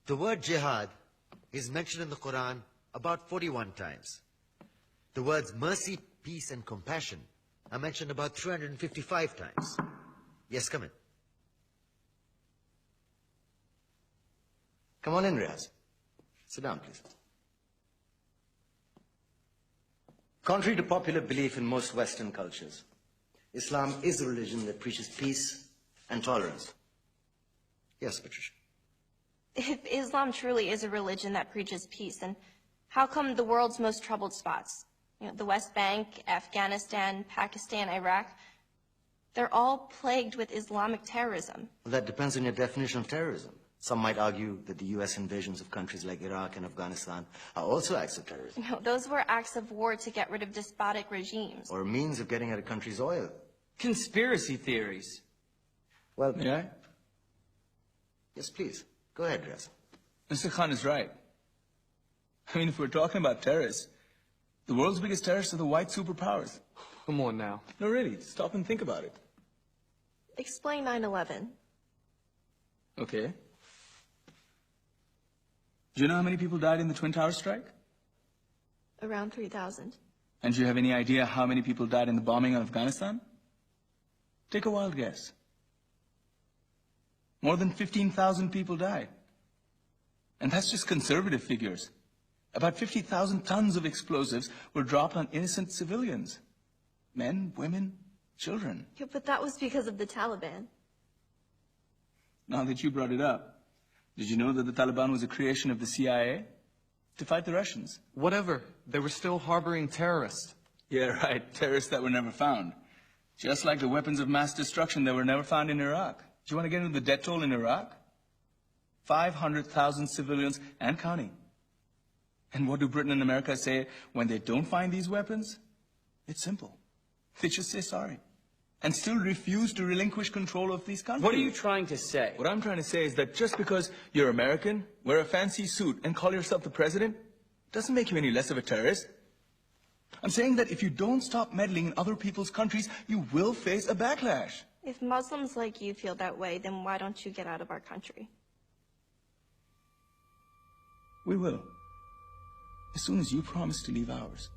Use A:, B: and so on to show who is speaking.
A: The word jihad is mentioned in the Quran about 41 times. The words mercy, peace, and compassion are mentioned about 355 times. Yes, come in.
B: Come on in, Riaz. Sit down, please. Contrary to popular belief in most Western cultures, Islam is a religion that preaches peace and tolerance. Yes, Patricia.
C: If Islam truly is a religion that preaches peace, then how come the world's most troubled spots, the West Bank, Afghanistan, Pakistan, Iraq, they're all plagued with Islamic terrorism?
B: Well, that depends on your definition of terrorism. Some might argue that the U.S. invasions of countries like Iraq and Afghanistan are also acts of terrorism.
C: No, those were acts of war to get rid of despotic regimes.
B: Or a means of getting at a country's oil.
D: Conspiracy theories.
B: Well,
D: May I?
B: Yes, please. Go ahead, Riaz.
D: Mr. Khan is right. I mean, if we're talking about terrorists, the world's biggest terrorists are the white superpowers.
E: Come on now.
D: No, really. Stop and think about it.
C: Explain 9/11.
D: Okay. Do you know how many people died in the Twin Towers strike?
C: Around 3,000.
D: And do you have any idea how many people died in the bombing of Afghanistan? Take a wild guess. More than 15,000 people died. And that's just conservative figures. About 50,000 tons of explosives were dropped on innocent civilians. Men, women, children.
C: Yeah, but that was because of the Taliban.
D: Now that you brought it up, did you know that the Taliban was a creation of the CIA to fight the Russians?
E: Whatever. They were still harboring terrorists.
D: Yeah, right. Terrorists that were never found. Just like the weapons of mass destruction that were never found in Iraq. Do you want to get into the death toll in Iraq? 500,000 civilians and counting. And what do Britain and America say when they don't find these weapons? It's simple. They just say sorry. And still refuse to relinquish control of these countries.
E: What are you trying to say?
D: What I'm trying to say is that just because you're American, wear a fancy suit, and call yourself the president, doesn't make you any less of a terrorist. I'm saying that if you don't stop meddling in other people's countries, you will face a backlash.
C: If Muslims like you feel that way, then why don't you get out of our country?
D: We will. As soon as you promise to leave ours.